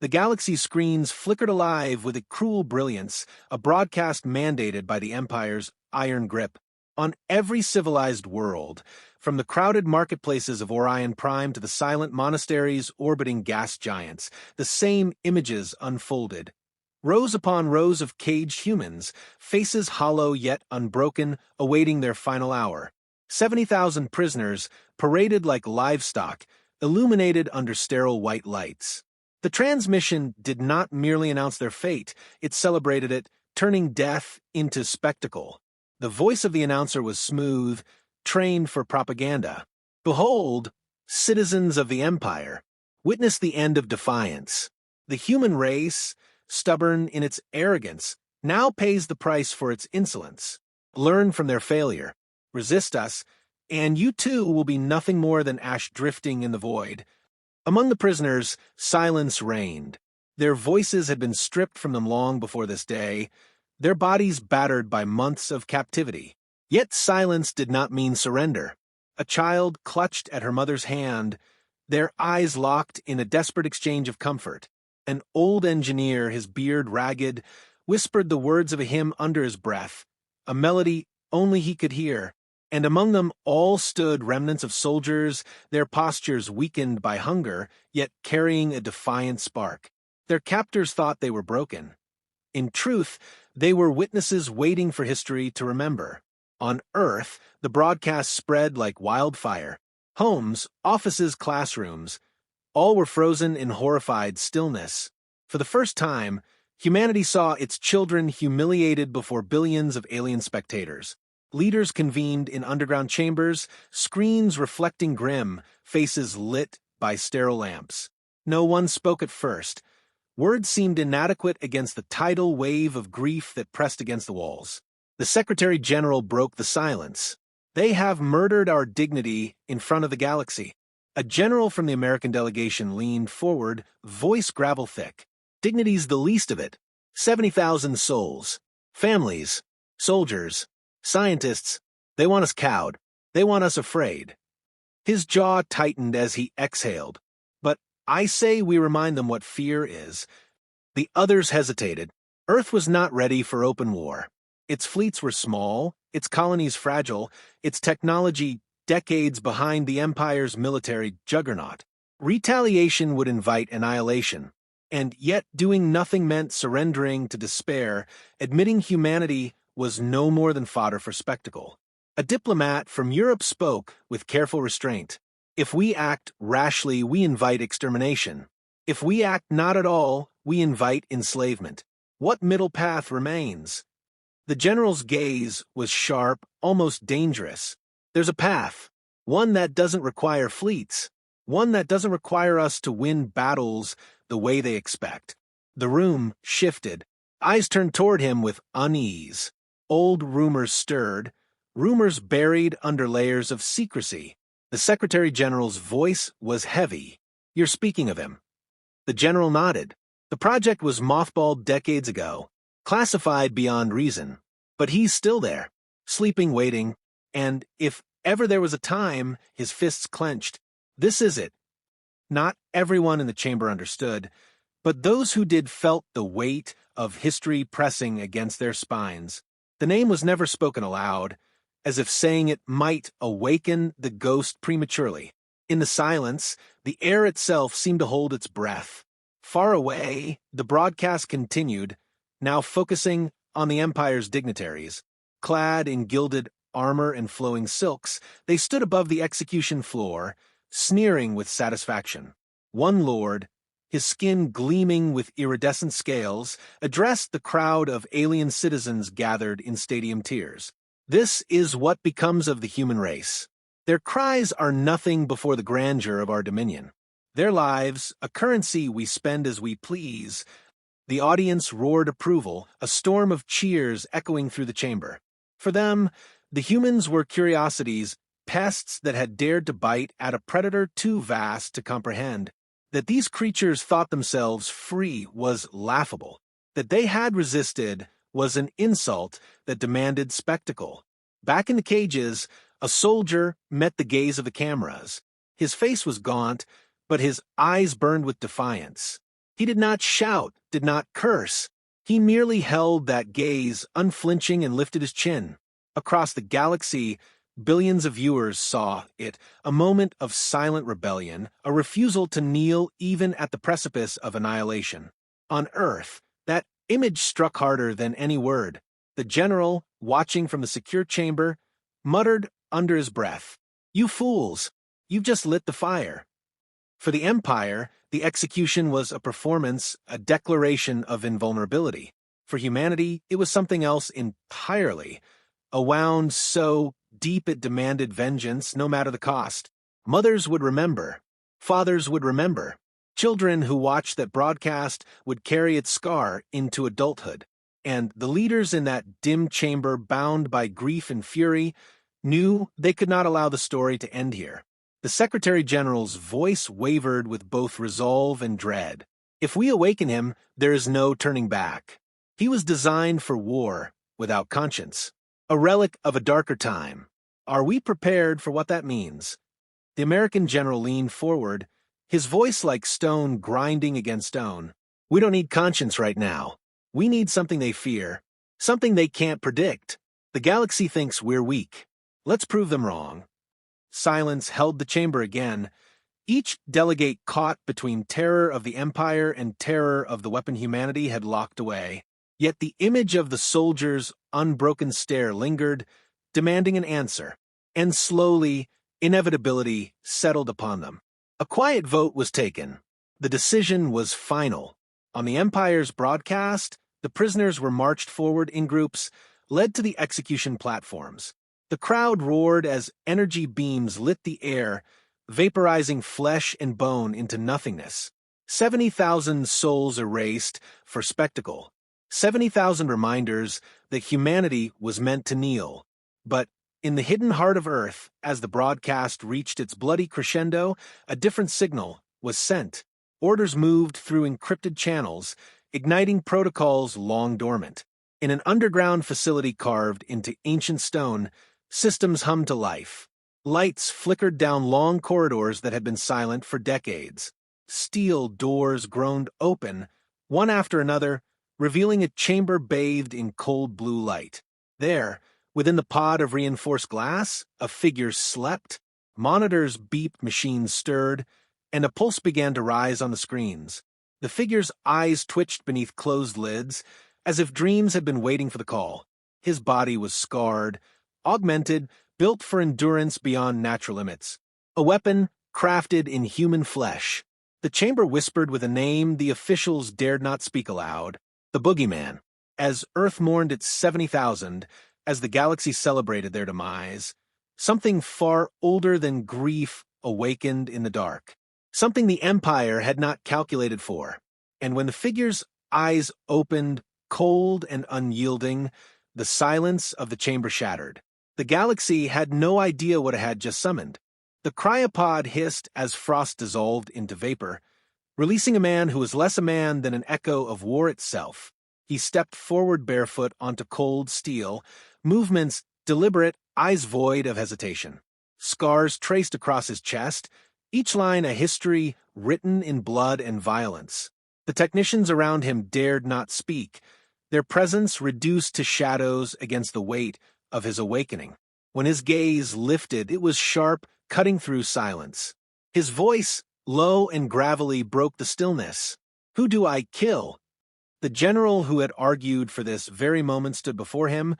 The galaxy's screens flickered alive with a cruel brilliance, a broadcast mandated by the Empire's iron grip. On every civilized world, from the crowded marketplaces of Orion Prime to the silent monasteries orbiting gas giants, the same images unfolded. Rows upon rows of caged humans, faces hollow yet unbroken, awaiting their final hour. 70,000 prisoners, paraded like livestock, illuminated under sterile white lights. The transmission did not merely announce their fate, it celebrated it, turning death into spectacle. The voice of the announcer was smooth, trained for propaganda. Behold, citizens of the Empire, witness the end of defiance. The human race, stubborn in its arrogance, now pays the price for its insolence. Learn from their failure. Resist us, and you too will be nothing more than ash drifting in the void. Among the prisoners, silence reigned. Their voices had been stripped from them long before this day, their bodies battered by months of captivity. Yet silence did not mean surrender. A child clutched at her mother's hand, their eyes locked in a desperate exchange of comfort. An old engineer, his beard ragged, whispered the words of a hymn under his breath, a melody only he could hear. And among them all stood remnants of soldiers, their postures weakened by hunger, yet carrying a defiant spark. Their captors thought they were broken. In truth, they were witnesses waiting for history to remember. On Earth, the broadcast spread like wildfire. Homes, offices, classrooms, all were frozen in horrified stillness. For the first time, humanity saw its children humiliated before billions of alien spectators. Leaders convened in underground chambers, screens reflecting grim, faces lit by sterile lamps. No one spoke at first. Words seemed inadequate against the tidal wave of grief that pressed against the walls. The Secretary General broke the silence. They have murdered our dignity in front of the galaxy. A general from the American delegation leaned forward, voice gravel-thick. Dignity's the least of it. 70,000 souls. Families. Soldiers. Scientists. They want us cowed. They want us afraid. His jaw tightened as he exhaled. But I say we remind them what fear is. The others hesitated. Earth was not ready for open war. Its fleets were small, its colonies fragile, its technology decades behind the Empire's military juggernaut. Retaliation would invite annihilation. And yet doing nothing meant surrendering to despair, admitting humanity was no more than fodder for spectacle. A diplomat from Europe spoke with careful restraint. If we act rashly, we invite extermination. If we act not at all, we invite enslavement. What middle path remains? The general's gaze was sharp, almost dangerous. There's a path, one that doesn't require fleets, one that doesn't require us to win battles the way they expect. The room shifted. Eyes turned toward him with unease. Old rumors stirred, rumors buried under layers of secrecy. The Secretary General's voice was heavy. You're speaking of him. The general nodded. The project was mothballed decades ago, classified beyond reason. But he's still there, sleeping, waiting, and if ever there was a time, his fists clenched. This is it. Not everyone in the chamber understood, but those who did felt the weight of history pressing against their spines. The name was never spoken aloud, as if saying it might awaken the ghost prematurely. In the silence, the air itself seemed to hold its breath. Far away, the broadcast continued, now focusing on the Empire's dignitaries. Clad in gilded armor and flowing silks, they stood above the execution floor, sneering with satisfaction. One lord, his skin gleaming with iridescent scales, addressed the crowd of alien citizens gathered in stadium tiers. This is what becomes of the human race. Their cries are nothing before the grandeur of our dominion. Their lives, a currency we spend as we please. The audience roared approval, a storm of cheers echoing through the chamber. For them, the humans were curiosities, pests that had dared to bite at a predator too vast to comprehend. That these creatures thought themselves free was laughable. That they had resisted was an insult that demanded spectacle. Back in the cages, a soldier met the gaze of the cameras. His face was gaunt, but his eyes burned with defiance. He did not shout, did not curse. He merely held that gaze, unflinching, and lifted his chin. Across the galaxy, billions of viewers saw it, a moment of silent rebellion, a refusal to kneel even at the precipice of annihilation. On Earth, that image struck harder than any word. The general, watching from the secure chamber, muttered under his breath, "You fools! You've just lit the fire." For the Empire, the execution was a performance, a declaration of invulnerability. For humanity, it was something else entirely, a wound so deep it demanded vengeance no matter the cost. Mothers would remember. Fathers would remember. Children who watched that broadcast would carry its scar into adulthood. And the leaders in that dim chamber, bound by grief and fury, knew they could not allow the story to end here. The Secretary General's voice wavered with both resolve and dread. If we awaken him, there is no turning back. He was designed for war without conscience, a relic of a darker time. Are we prepared for what that means? The American general leaned forward, his voice like stone grinding against stone. We don't need conscience right now. We need something they fear, something they can't predict. The galaxy thinks we're weak. Let's prove them wrong. Silence held the chamber again, each delegate caught between terror of the Empire and terror of the weapon humanity had locked away. Yet the image of the soldier's unbroken stare lingered, demanding an answer, and slowly, inevitability settled upon them. A quiet vote was taken. The decision was final. On the Empire's broadcast, the prisoners were marched forward in groups, led to the execution platforms. The crowd roared as energy beams lit the air, vaporizing flesh and bone into nothingness. 70,000 souls erased for spectacle. 70,000 reminders that humanity was meant to kneel. But in the hidden heart of Earth, as the broadcast reached its bloody crescendo, a different signal was sent. Orders moved through encrypted channels, igniting protocols long dormant. In an underground facility carved into ancient stone, systems hummed to life. Lights flickered down long corridors that had been silent for decades. Steel doors groaned open, one after another, revealing a chamber bathed in cold blue light. There, within the pod of reinforced glass, a figure slept. Monitors beeped, machines stirred, and a pulse began to rise on the screens. The figure's eyes twitched beneath closed lids, as if dreams had been waiting for the call. His body was scarred, augmented, built for endurance beyond natural limits. A weapon crafted in human flesh. The chamber whispered with a name the officials dared not speak aloud. The Boogeyman. As Earth mourned its 70,000, as the galaxy celebrated their demise, something far older than grief awakened in the dark. Something the Empire had not calculated for. And when the figure's eyes opened, cold and unyielding, the silence of the chamber shattered. The galaxy had no idea what it had just summoned. The cryopod hissed as frost dissolved into vapor, releasing a man who was less a man than an echo of war itself. He stepped forward barefoot onto cold steel, movements deliberate, eyes void of hesitation. Scars traced across his chest, each line a history written in blood and violence. The technicians around him dared not speak, their presence reduced to shadows against the weight of his awakening. When his gaze lifted, it was sharp, cutting through silence. His voice, low and gravelly, broke the stillness. "Who do I kill?" The general who had argued for this very moment stood before him,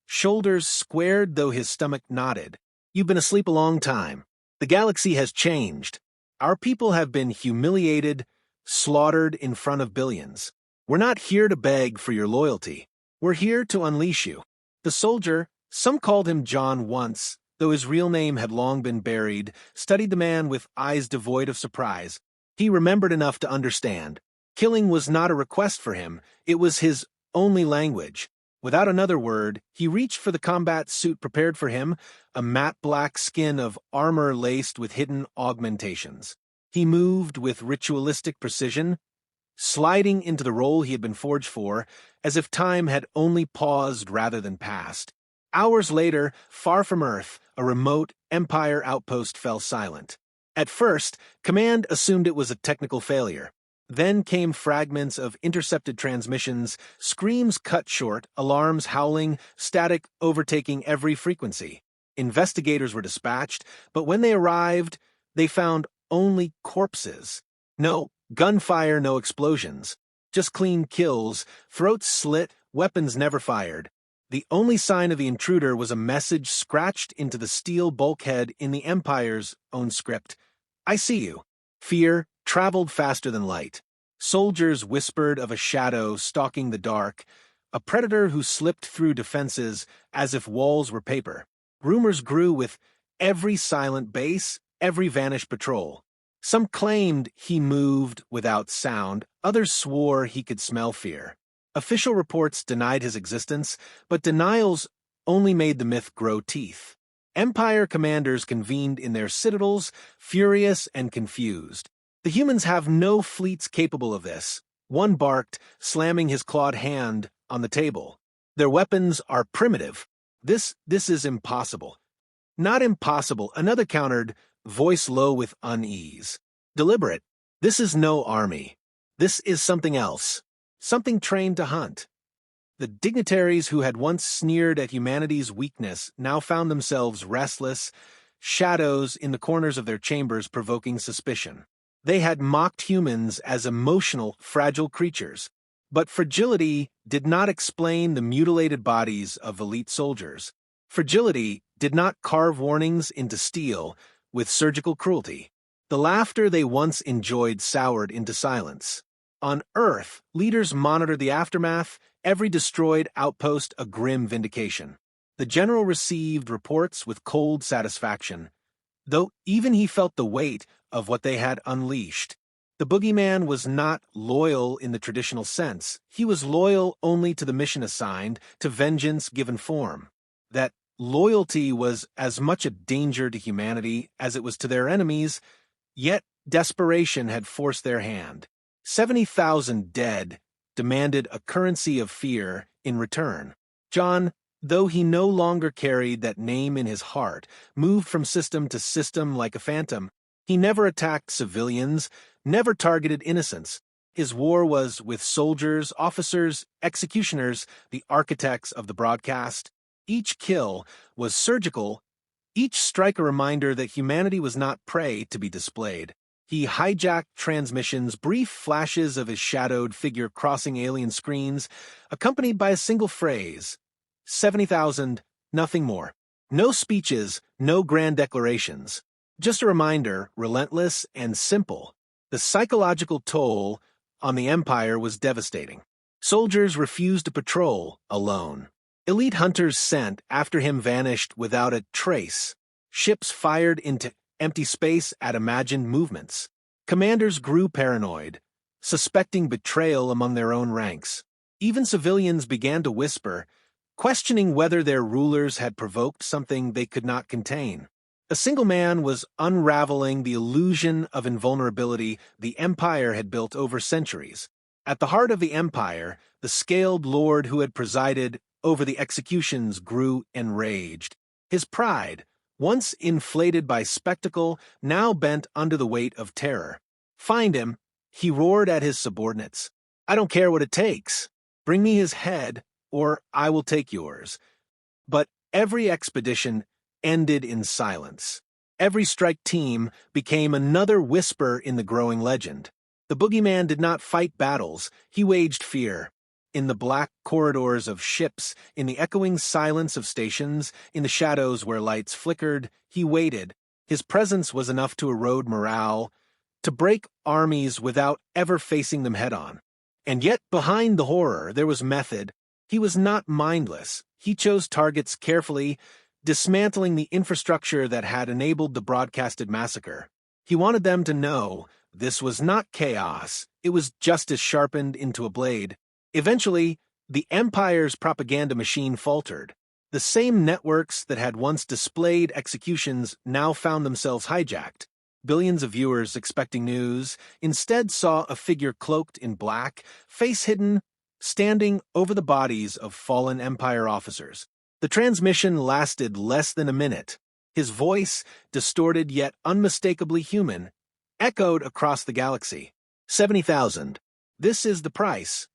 shoulders squared though his stomach nodded. "You've been asleep a long time. The galaxy has changed. Our people have been humiliated, slaughtered in front of billions. We're not here to beg for your loyalty. We're here to unleash you." The soldier, some called him John once, though his real name had long been buried, studied the man with eyes devoid of surprise. He remembered enough to understand. Killing was not a request for him, it was his only language. Without another word, he reached for the combat suit prepared for him, a matte black skin of armor laced with hidden augmentations. He moved with ritualistic precision, sliding into the role he had been forged for, as if time had only paused rather than passed. Hours later, far from Earth, a remote Empire outpost fell silent. At first, command assumed it was a technical failure. Then came fragments of intercepted transmissions, screams cut short, alarms howling, static overtaking every frequency. Investigators were dispatched, but when they arrived, they found only corpses. No gunfire, no explosions. Just clean kills, throats slit, weapons never fired. The only sign of the intruder was a message scratched into the steel bulkhead in the Empire's own script. I see you. Fear traveled faster than light. Soldiers whispered of a shadow stalking the dark, a predator who slipped through defenses as if walls were paper. Rumors grew with every silent base, every vanished patrol. Some claimed he moved without sound, others swore he could smell fear. Official reports denied his existence, but denials only made the myth grow teeth. Empire commanders convened in their citadels, furious and confused. The humans have no fleets capable of this. One barked, slamming his clawed hand on the table. Their weapons are primitive. This is impossible. Not impossible, another countered, voice low with unease. Deliberate. This is no army. This is something else. Something trained to hunt. The dignitaries who had once sneered at humanity's weakness now found themselves restless, shadows in the corners of their chambers provoking suspicion. They had mocked humans as emotional, fragile creatures. But fragility did not explain the mutilated bodies of elite soldiers. Fragility did not carve warnings into steel with surgical cruelty. The laughter they once enjoyed soured into silence. On Earth, leaders monitored the aftermath, every destroyed outpost a grim vindication. The general received reports with cold satisfaction, though even he felt the weight of what they had unleashed. The Boogeyman was not loyal in the traditional sense. He was loyal only to the mission assigned, to vengeance given form. That loyalty was as much a danger to humanity as it was to their enemies, yet desperation had forced their hand. 70,000 dead demanded a currency of fear in return. John, though he no longer carried that name in his heart, moved from system to system like a phantom. He never attacked civilians, never targeted innocents. His war was with soldiers, officers, executioners, the architects of the broadcast. Each kill was surgical, each strike a reminder that humanity was not prey to be displayed. He hijacked transmissions, brief flashes of his shadowed figure crossing alien screens, accompanied by a single phrase. 70,000, nothing more. No speeches, no grand declarations. Just a reminder, relentless and simple. The psychological toll on the Empire was devastating. Soldiers refused to patrol alone. Elite hunters sent after him vanished without a trace. Ships fired into empty space at imagined movements. Commanders grew paranoid, suspecting betrayal among their own ranks. Even civilians began to whisper, questioning whether their rulers had provoked something they could not contain. A single man was unraveling the illusion of invulnerability the Empire had built over centuries. At the heart of the Empire, the scaled lord who had presided over the executions grew enraged. His pride, once inflated by spectacle, now bent under the weight of terror. Find him, he roared at his subordinates. I don't care what it takes. Bring me his head, or I will take yours. But every expedition ended in silence. Every strike team became another whisper in the growing legend. The Boogeyman did not fight battles, he waged fear. In the black corridors of ships, in the echoing silence of stations, in the shadows where lights flickered, he waited. His presence was enough to erode morale, to break armies without ever facing them head-on. And yet, behind the horror, there was method. He was not mindless. He chose targets carefully, dismantling the infrastructure that had enabled the broadcasted massacre. He wanted them to know this was not chaos. It was justice sharpened into a blade. Eventually, the Empire's propaganda machine faltered. The same networks that had once displayed executions now found themselves hijacked. Billions of viewers expecting news instead saw a figure cloaked in black, face hidden, standing over the bodies of fallen Empire officers. The transmission lasted less than a minute. His voice, distorted yet unmistakably human, echoed across the galaxy. 70,000. This is the price.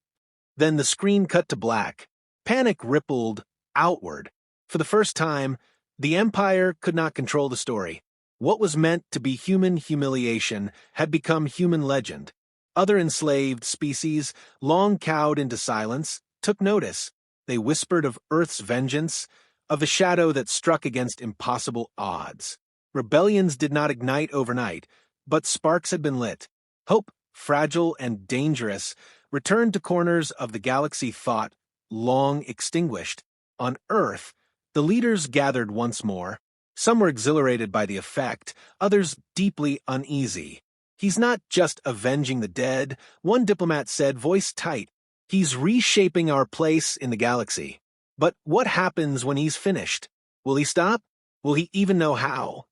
Then the screen cut to black. Panic rippled outward. For the first time, the Empire could not control the story. What was meant to be human humiliation had become human legend. Other enslaved species, long cowed into silence, took notice. They whispered of Earth's vengeance, of a shadow that struck against impossible odds. Rebellions did not ignite overnight, but sparks had been lit. Hope, fragile and dangerous, returned to corners of the galaxy thought long extinguished. On Earth, the leaders gathered once more. Some were exhilarated by the effect, others deeply uneasy. "He's not just avenging the dead," one diplomat said, voice tight. "He's reshaping our place in the galaxy. But what happens when he's finished? Will he stop? Will he even know how?"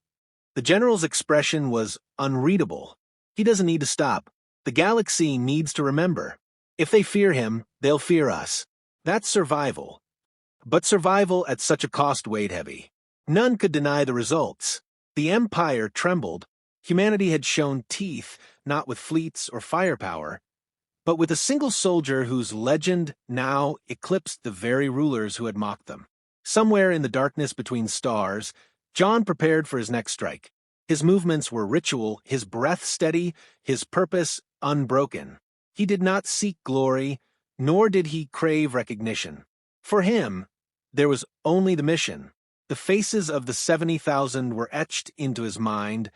The general's expression was unreadable. "He doesn't need to stop. The galaxy needs to remember. If they fear him, they'll fear us. That's survival." But survival at such a cost weighed heavy. None could deny the results. The Empire trembled. Humanity had shown teeth, not with fleets or firepower, but with a single soldier whose legend now eclipsed the very rulers who had mocked them. Somewhere in the darkness between stars, John prepared for his next strike. His movements were ritual, his breath steady, his purpose unbroken. He did not seek glory, nor did he crave recognition. For him, there was only the mission. The faces of the 70,000 were etched into his mind,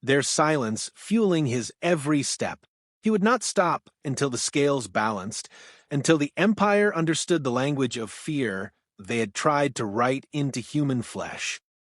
their silence fueling his every step. He would not stop until the scales balanced, until the Empire understood the language of fear they had tried to write into human flesh.